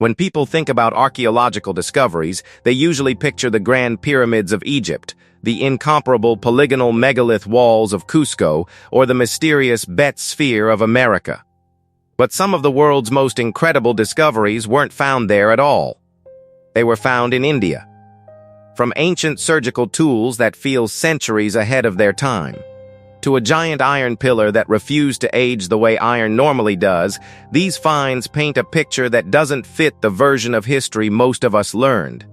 When people think about archaeological discoveries, they usually picture the Grand Pyramids of Egypt, the incomparable polygonal megalith walls of Cusco, or the mysterious Bet Sphere of America. But some of the world's most incredible discoveries weren't found there at all. They were found in India. From ancient surgical tools that feel centuries ahead of their time, to a giant iron pillar that refused to age the way iron normally does, these finds paint a picture that doesn't fit the version of history most of us learned.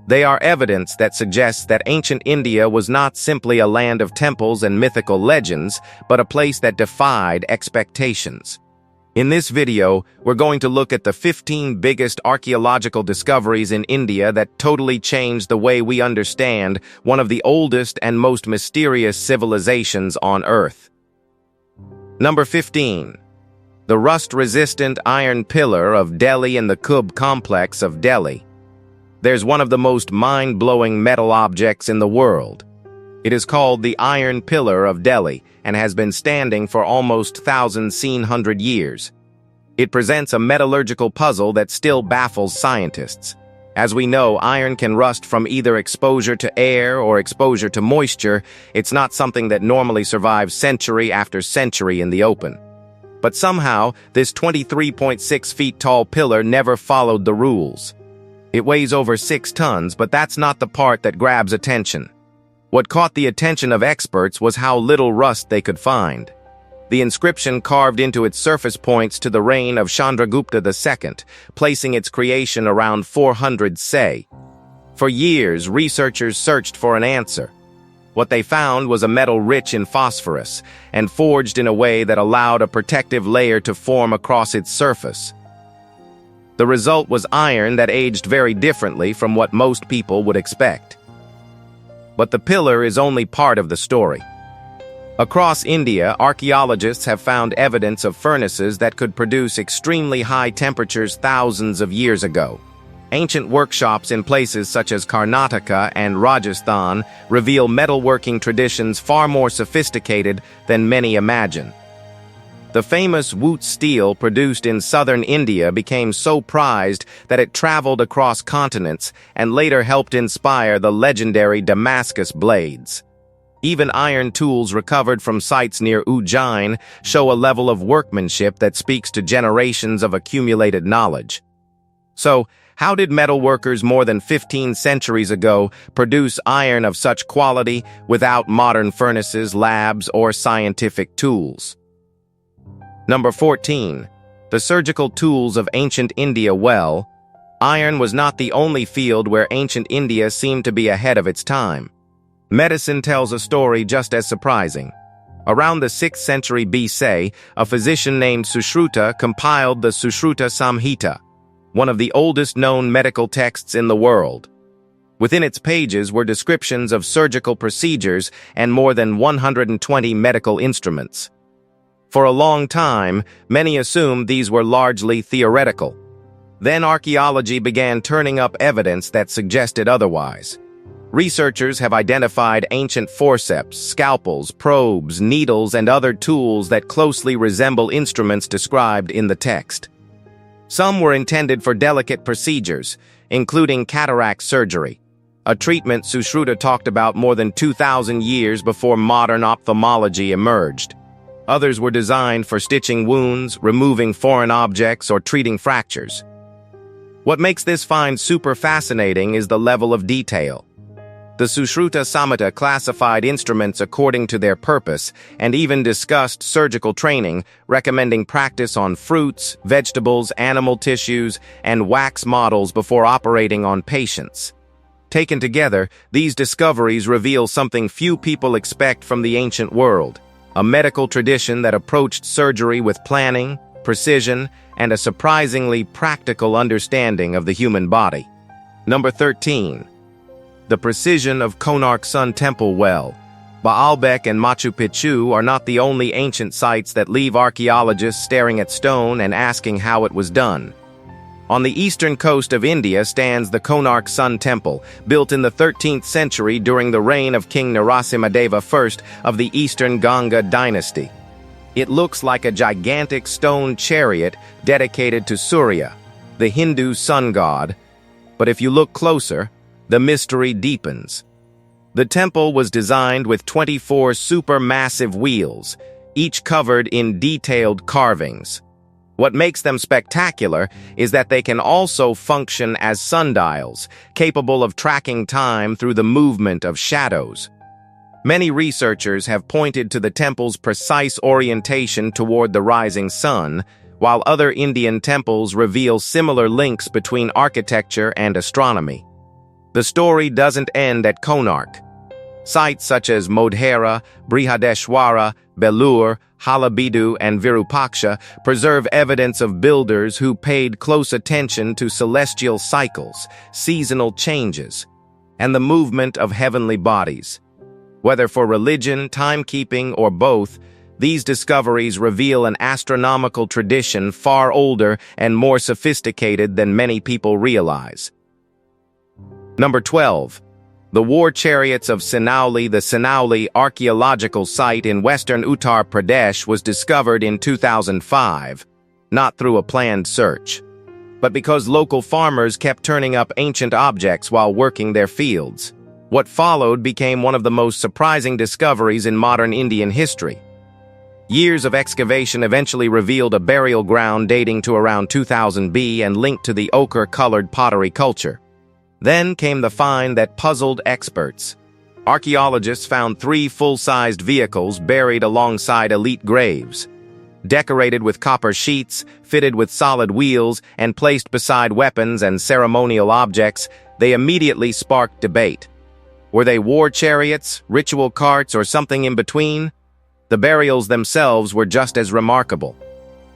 They are evidence that suggests that ancient India was not simply a land of temples and mythical legends, but a place that defied expectations. In this video, we're going to look at the 15 biggest archaeological discoveries in India that totally changed the way we understand one of the oldest and most mysterious civilizations on Earth. Number 15. The rust-resistant iron pillar of Delhi in the Kubh complex of Delhi. There's one of the most mind-blowing metal objects in the world. It is called the Iron Pillar of Delhi and has been standing for almost 1,100 years. It presents a metallurgical puzzle that still baffles scientists. As we know, iron can rust from either exposure to air or exposure to moisture. It's not something that normally survives century after century in the open. But somehow, this 23.6 feet tall pillar never followed the rules. It weighs over 6 tons, but that's not the part that grabs attention. What caught the attention of experts was how little rust they could find. The inscription carved into its surface points to the reign of Chandragupta II, placing its creation around 400 CE. For years, researchers searched for an answer. What they found was a metal rich in phosphorus and forged in a way that allowed a protective layer to form across its surface. The result was iron that aged very differently from what most people would expect. But the pillar is only part of the story. Across India, archaeologists have found evidence of furnaces that could produce extremely high temperatures thousands of years ago. Ancient workshops in places such as Karnataka and Rajasthan reveal metalworking traditions far more sophisticated than many imagine. The famous Wootz steel produced in southern India became so prized that it traveled across continents and later helped inspire the legendary Damascus blades. Even iron tools recovered from sites near Ujjain show a level of workmanship that speaks to generations of accumulated knowledge. So, how did metalworkers more than 15 centuries ago produce iron of such quality without modern furnaces, labs, or scientific tools? Number 14. The surgical tools of ancient India. Well, iron was not the only field where ancient India seemed to be ahead of its time. Medicine tells a story just as surprising. Around the 6th century BC, a physician named Sushruta compiled the Sushruta Samhita, one of the oldest known medical texts in the world. Within its pages were descriptions of surgical procedures and more than 120 medical instruments. For a long time, many assumed these were largely theoretical. Then archaeology began turning up evidence that suggested otherwise. Researchers have identified ancient forceps, scalpels, probes, needles, and other tools that closely resemble instruments described in the text. Some were intended for delicate procedures, including cataract surgery, a treatment Sushruta talked about more than 2,000 years before modern ophthalmology emerged. Others were designed for stitching wounds, removing foreign objects, or treating fractures. What makes this find super fascinating is the level of detail. The Sushruta Samhita classified instruments according to their purpose and even discussed surgical training, recommending practice on fruits, vegetables, animal tissues, and wax models before operating on patients. Taken together, these discoveries reveal something few people expect from the ancient world: a medical tradition that approached surgery with planning, precision, and a surprisingly practical understanding of the human body. Number 13. The precision of Konark Sun Temple. Well, Baalbek and Machu Picchu are not the only ancient sites that leave archaeologists staring at stone and asking how it was done. On the eastern coast of India stands the Konark Sun Temple, built in the 13th century during the reign of King Narasimhadeva I of the Eastern Ganga dynasty. It looks like a gigantic stone chariot dedicated to Surya. the Hindu sun god, but if you look closer, the mystery deepens. The temple was designed with 24 supermassive wheels, each covered in detailed carvings. What makes them spectacular is that they can also function as sundials, capable of tracking time through the movement of shadows. Many researchers have pointed to the temple's precise orientation toward the rising sun, while other Indian temples reveal similar links between architecture and astronomy. The story doesn't end at Konark. Sites such as Modhera, Brihadeshwara, Belur, Halabidu, and Virupaksha preserve evidence of builders who paid close attention to celestial cycles, seasonal changes, and the movement of heavenly bodies. Whether for religion, timekeeping, or both, these discoveries reveal an astronomical tradition far older and more sophisticated than many people realize. Number 12. The war chariots of Sinauli. The Sinauli archaeological site in western Uttar Pradesh was discovered in 2005, not through a planned search, but because local farmers kept turning up ancient objects while working their fields. What followed became one of the most surprising discoveries in modern Indian history. Years of excavation eventually revealed a burial ground dating to around 2000 BC and linked to the ochre-colored pottery culture. Then came the find that puzzled experts. Archaeologists found 3 full-sized vehicles buried alongside elite graves. Decorated with copper sheets, fitted with solid wheels, and placed beside weapons and ceremonial objects, they immediately sparked debate. Were they war chariots, ritual carts, or something in between? The burials themselves were just as remarkable.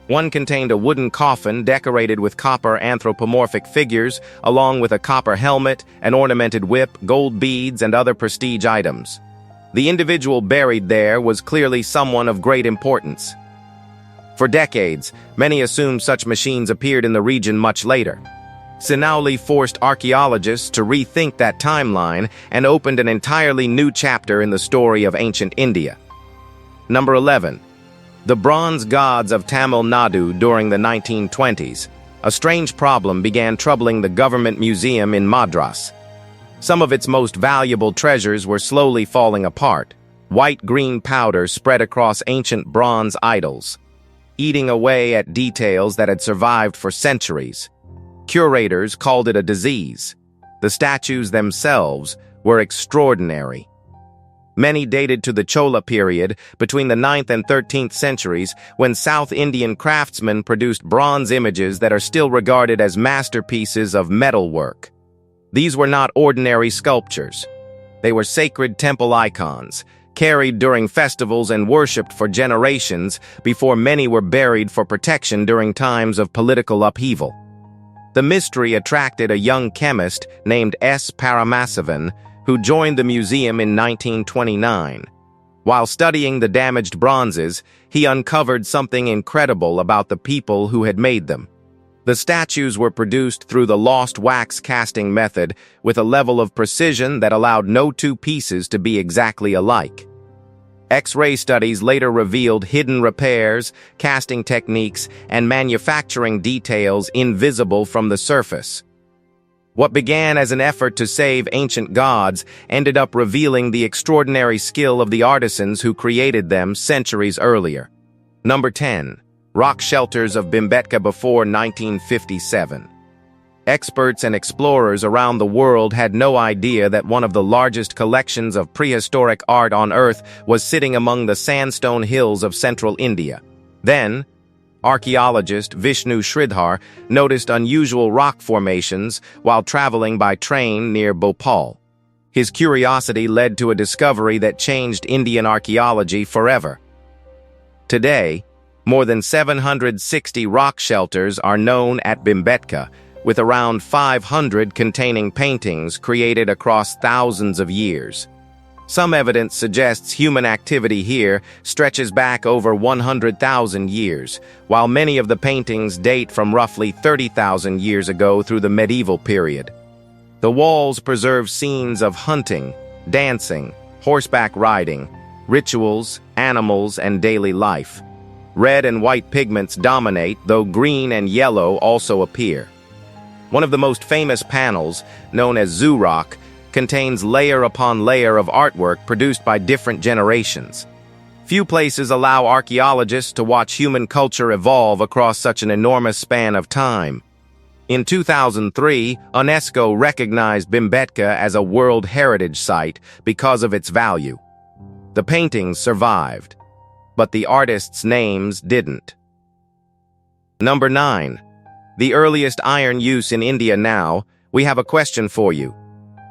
One contained a wooden coffin decorated with copper anthropomorphic figures, along with a copper helmet, an ornamented whip, gold beads, and other prestige items. The individual buried there was clearly someone of great importance. For decades, many assumed such machines appeared in the region much later. Sinauli forced archaeologists to rethink that timeline and opened an entirely new chapter in the story of ancient India. Number 11. The bronze gods of Tamil Nadu. During the 1920s, a strange problem began troubling the government museum in Madras. Some of its most valuable treasures were slowly falling apart, white-green powder spread across ancient bronze idols, eating away at details that had survived for centuries. Curators called it a disease. The statues themselves were extraordinary. Many dated to the Chola period, between the 9th and 13th centuries, when South Indian craftsmen produced bronze images that are still regarded as masterpieces of metalwork. These were not ordinary sculptures. They were sacred temple icons, carried during festivals and worshipped for generations before many were buried for protection during times of political upheaval. The mystery attracted a young chemist named S. Paramasavan, who joined the museum in 1929. While studying the damaged bronzes, he uncovered something incredible about the people who had made them. The statues were produced through the lost wax casting method with a level of precision that allowed no two pieces to be exactly alike. X-ray studies later revealed hidden repairs, casting techniques, and manufacturing details invisible from the surface. What began as an effort to save ancient gods ended up revealing the extraordinary skill of the artisans who created them centuries earlier. Number 10. Rock shelters of Bhimbetka before 1957. Experts and explorers around the world had no idea that one of the largest collections of prehistoric art on Earth was sitting among the sandstone hills of central India. Then, archaeologist Vishnu Sridhar noticed unusual rock formations while traveling by train near Bhopal. His curiosity led to a discovery that changed Indian archaeology forever. Today, more than 760 rock shelters are known at Bhimbetka, with around 500 containing paintings created across thousands of years. Some evidence suggests human activity here stretches back over 100,000 years, while many of the paintings date from roughly 30,000 years ago through the medieval period. The walls preserve scenes of hunting, dancing, horseback riding, rituals, animals, and daily life. Red and white pigments dominate, though green and yellow also appear. One of the most famous panels, known as zoo rock, contains layer upon layer of artwork produced by different generations. Few places allow archaeologists to watch human culture evolve across such an enormous span of time. In 2003, UNESCO recognized Bhimbetka as a World Heritage Site because of its value. The paintings survived, but the artists' names didn't. Number 9. The earliest iron use in India. Now, we have a question for you.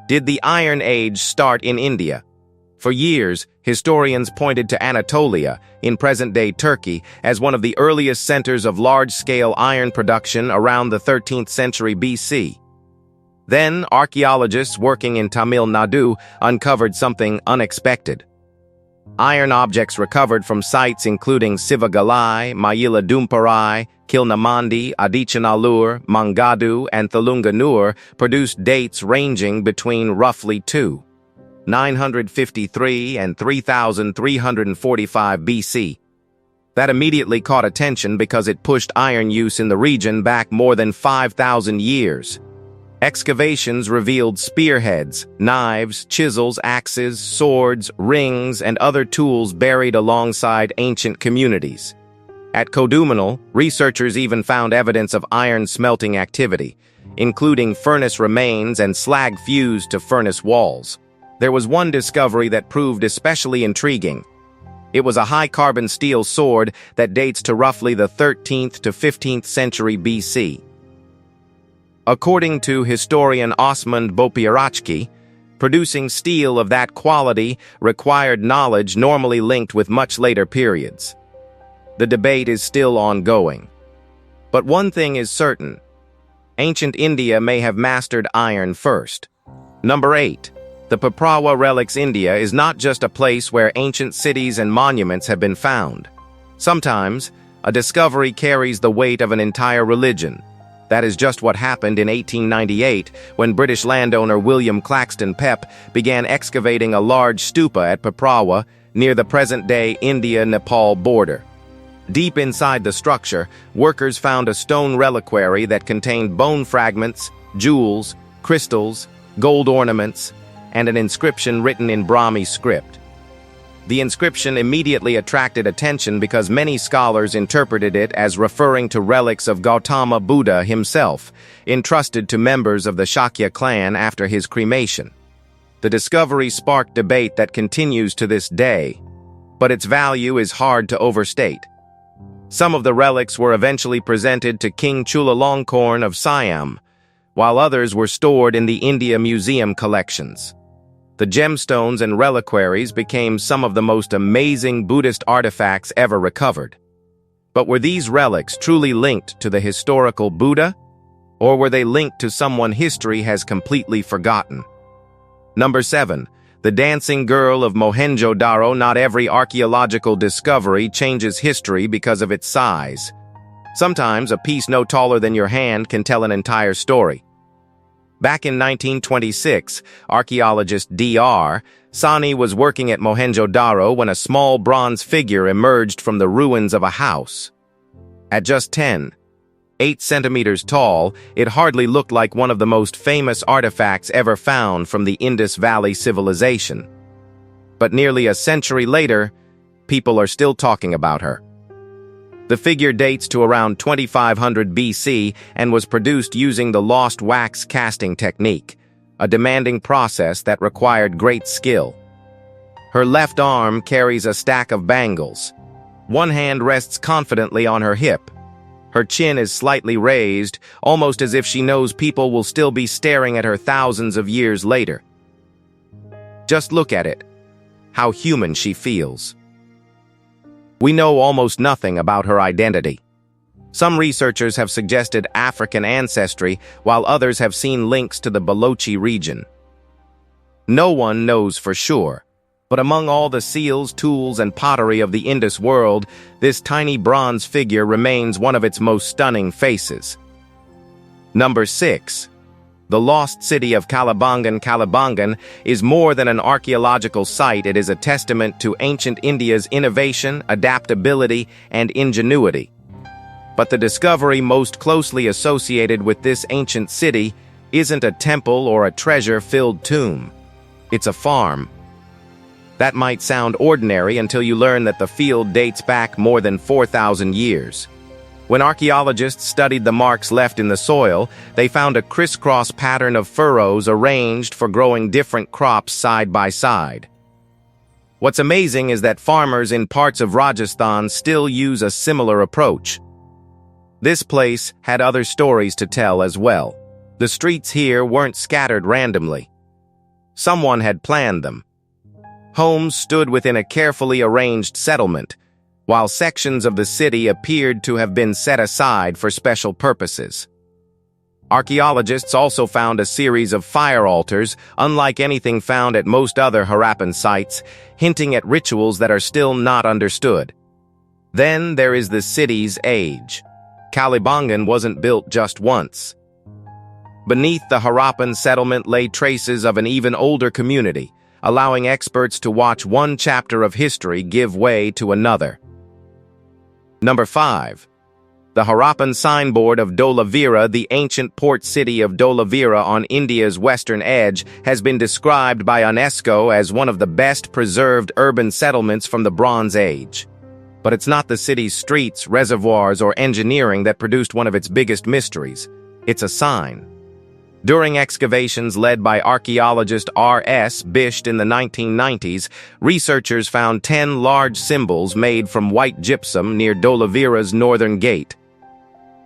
Did the Iron Age start in India? For years, historians pointed to Anatolia, in present-day Turkey, as one of the earliest centers of large-scale iron production around the 13th century BC. Then, archaeologists working in Tamil Nadu uncovered something unexpected. Iron objects recovered from sites including Sivagalai, Mayiladumparai, Kilnamandi, Adichanallur, Mangadu, and Thalunganur produced dates ranging between roughly 953 and 3345 BC. That immediately caught attention because it pushed iron use in the region back more than 5,000 years. Excavations revealed spearheads, knives, chisels, axes, swords, rings, and other tools buried alongside ancient communities. At Kodumanal, researchers even found evidence of iron smelting activity, including furnace remains and slag fused to furnace walls. There was one discovery that proved especially intriguing. It was a high-carbon steel sword that dates to roughly the 13th to 15th century BC. According to historian Osman Bopiarachki, producing steel of that quality required knowledge normally linked with much later periods. The debate is still ongoing. But one thing is certain: ancient India may have mastered iron first. Number 8. The Paprawa Relics. India is not just a place where ancient cities and monuments have been found. Sometimes, a discovery carries the weight of an entire religion. That is just what happened in 1898 when British landowner William Claxton Pepp began excavating a large stupa at Paprawa near the present-day India-Nepal border. Deep inside the structure, workers found a stone reliquary that contained bone fragments, jewels, crystals, gold ornaments, and an inscription written in Brahmi script. The inscription immediately attracted attention because many scholars interpreted it as referring to relics of Gautama Buddha himself, entrusted to members of the Shakya clan after his cremation. The discovery sparked debate that continues to this day, but its value is hard to overstate. Some of the relics were eventually presented to King Chulalongkorn of Siam, while others were stored in the India Museum collections. The gemstones and reliquaries became some of the most amazing Buddhist artifacts ever recovered. But were these relics truly linked to the historical Buddha? Or were they linked to someone history has completely forgotten? Number 7. The Dancing Girl of Mohenjo-daro. Not every archaeological discovery changes history because of its size. Sometimes a piece no taller than your hand can tell an entire story. Back in 1926, archaeologist Dr. Sani was working at Mohenjo-daro when a small bronze figure emerged from the ruins of a house. At just 8 centimeters tall, it hardly looked like one of the most famous artifacts ever found from the Indus Valley civilization. But nearly a century later, people are still talking about her. The figure dates to around 2500 BC and was produced using the lost wax casting technique, a demanding process that required great skill. Her left arm carries a stack of bangles. One hand rests confidently on her hip. Her chin is slightly raised, almost as if she knows people will still be staring at her thousands of years later. Just look at it. How human she feels. We know almost nothing about her identity. Some researchers have suggested African ancestry, while others have seen links to the Balochi region. No one knows for sure, but among all the seals, tools, and pottery of the Indus world, this tiny bronze figure remains one of its most stunning faces. Number 6. The lost city of Kalibangan. Kalibangan is more than an archaeological site. It is a testament to ancient India's innovation, adaptability, and ingenuity. But the discovery most closely associated with this ancient city isn't a temple or a treasure-filled tomb. It's a farm. That might sound ordinary until you learn that the field dates back more than 4,000 years. When archaeologists studied the marks left in the soil, they found a crisscross pattern of furrows arranged for growing different crops side by side. What's amazing is that farmers in parts of Rajasthan still use a similar approach. This place had other stories to tell as well. The streets here weren't scattered randomly. Someone had planned them. Homes stood within a carefully arranged settlement, while sections of the city appeared to have been set aside for special purposes. Archaeologists also found a series of fire altars, unlike anything found at most other Harappan sites, hinting at rituals that are still not understood. Then there is the city's age. Kalibangan wasn't built just once. Beneath the Harappan settlement lay traces of an even older community, allowing experts to watch one chapter of history give way to another. Number 5. The Harappan signboard of Dholavira, the ancient port city of Dholavira on India's western edge, has been described by UNESCO as one of the best preserved urban settlements from the Bronze Age. But it's not the city's streets, reservoirs, or engineering that produced one of its biggest mysteries. It's a sign. During excavations led by archaeologist R.S. Bisht in the 1990s, researchers found 10 large symbols made from white gypsum near Dholavira's northern gate.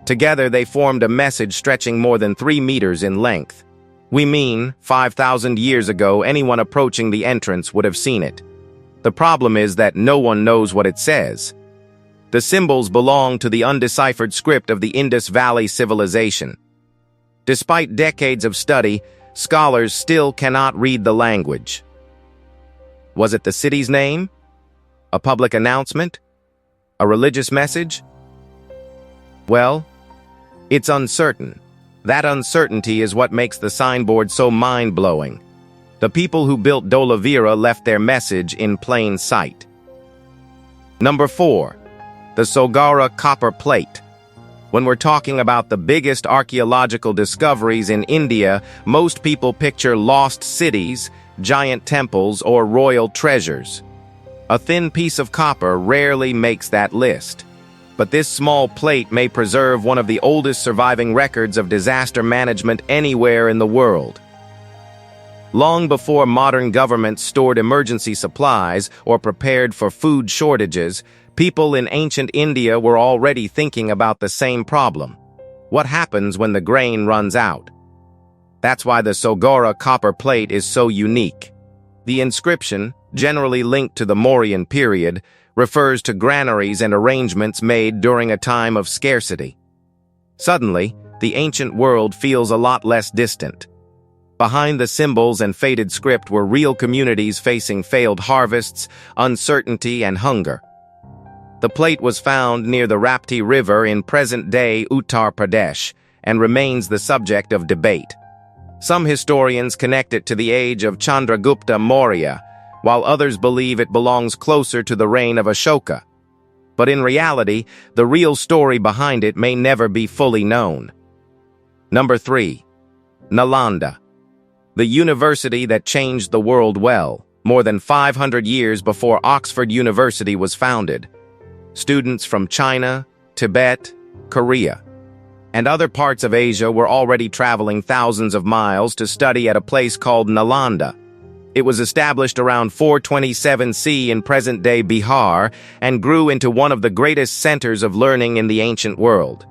Together, they formed a message stretching more than 3 meters in length. We mean, 5,000 years ago, anyone approaching the entrance would have seen it. The problem is that no one knows what it says. The symbols belong to the undeciphered script of the Indus Valley civilization. Despite decades of study, scholars still cannot read the language. Was it the city's name? A public announcement? A religious message? Well, it's uncertain. That uncertainty is what makes the signboard so mind-blowing. The people who built Dholavira left their message in plain sight. Number 4. The Sogara copper plate. When we're talking about the biggest archaeological discoveries in India, most people picture lost cities, giant temples, or royal treasures. A thin piece of copper rarely makes that list. But this small plate may preserve one of the oldest surviving records of disaster management anywhere in the world. Long before modern governments stored emergency supplies or prepared for food shortages, people in ancient India were already thinking about the same problem. What happens when the grain runs out? That's why the Sogara copper plate is so unique. The inscription, generally linked to the Mauryan period, refers to granaries and arrangements made during a time of scarcity. Suddenly, the ancient world feels a lot less distant. Behind the symbols and faded script were real communities facing failed harvests, uncertainty, and hunger. The plate was found near the Rapti River in present-day Uttar Pradesh and remains the subject of debate. Some historians connect it to the age of Chandragupta Maurya, while others believe it belongs closer to the reign of Ashoka. But in reality, the real story behind it may never be fully known. Number 3. Nalanda. The university that changed the world more than 500 years before Oxford University was founded. Students from China, Tibet, Korea, and other parts of Asia were already traveling thousands of miles to study at a place called Nalanda. It was established around 427 CE in present-day Bihar and grew into one of the greatest centers of learning in the ancient world.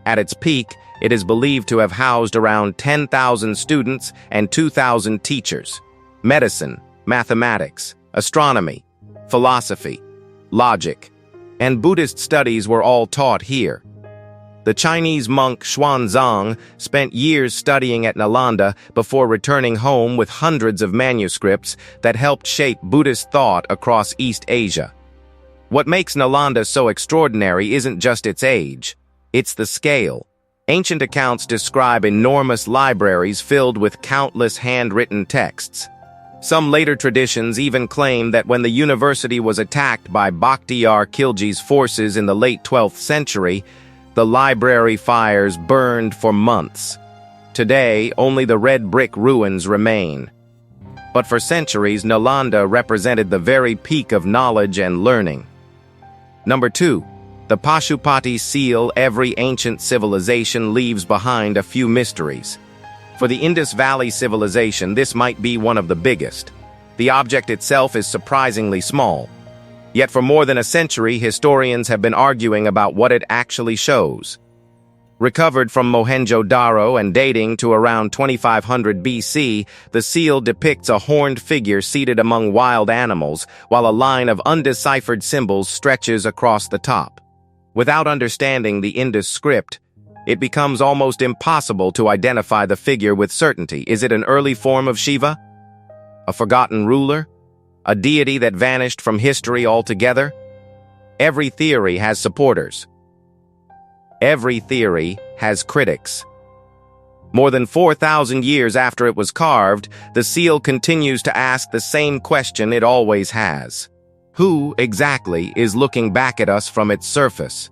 At its peak, it is believed to have housed around 10,000 students and 2,000 teachers. Medicine, mathematics, astronomy, philosophy, logic, and Buddhist studies were all taught here. The Chinese monk Xuanzang spent years studying at Nalanda before returning home with hundreds of manuscripts that helped shape Buddhist thought across East Asia. What makes Nalanda so extraordinary isn't just its age, it's the scale. Ancient accounts describe enormous libraries filled with countless handwritten texts. Some later traditions even claim that when the university was attacked by Bakhtiyar Khilji's forces in the late 12th century, The library fires burned for months. Today, only the red brick ruins remain. But for centuries, Nalanda represented the very peak of knowledge and learning. Number 2. The Pashupati Seal. Every ancient civilization leaves behind a few mysteries. For the Indus Valley civilization, this might be one of the biggest. The object itself is surprisingly small. Yet for more than a century, historians have been arguing about what it actually shows. Recovered from Mohenjo-daro and dating to around 2500 BC, the seal depicts a horned figure seated among wild animals, while a line of undeciphered symbols stretches across the top. Without understanding the Indus script, it becomes almost impossible to identify the figure with certainty. Is it an early form of Shiva? A forgotten ruler? A deity that vanished from history altogether? Every theory has supporters. Every theory has critics. More than 4,000 years after it was carved, the seal continues to ask the same question it always has. Who, exactly, is looking back at us from its surface?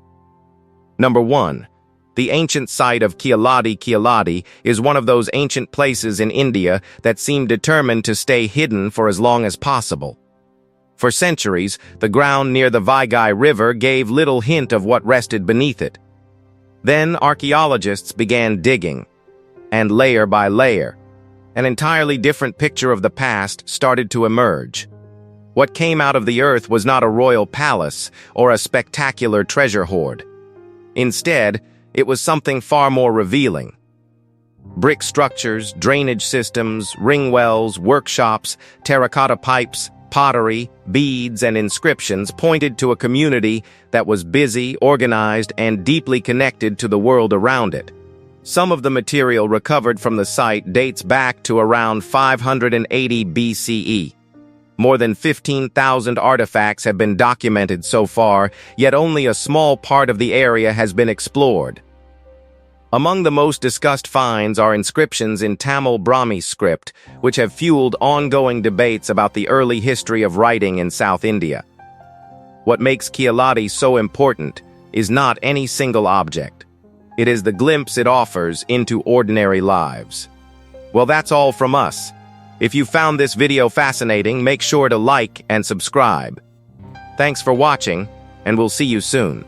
Number 1. The ancient site of Keeladi. Keeladi is one of those ancient places in India that seem determined to stay hidden for as long as possible. For centuries, the ground near the Vaigai River gave little hint of what rested beneath it. Then archaeologists began digging, and layer by layer, an entirely different picture of the past started to emerge. What came out of the earth was not a royal palace or a spectacular treasure hoard. Instead, it was something far more revealing. Brick structures, drainage systems, ring wells, workshops, terracotta pipes, pottery, beads, and inscriptions pointed to a community that was busy, organized, and deeply connected to the world around it. Some of the material recovered from the site dates back to around 580 BCE. More than 15,000 artifacts have been documented so far, yet only a small part of the area has been explored. Among the most discussed finds are inscriptions in Tamil Brahmi script, which have fueled ongoing debates about the early history of writing in South India. What makes Keeladi so important is not any single object. It is the glimpse it offers into ordinary lives. Well, that's all from us. If you found this video fascinating, make sure to like and subscribe. Thanks for watching, and we'll see you soon.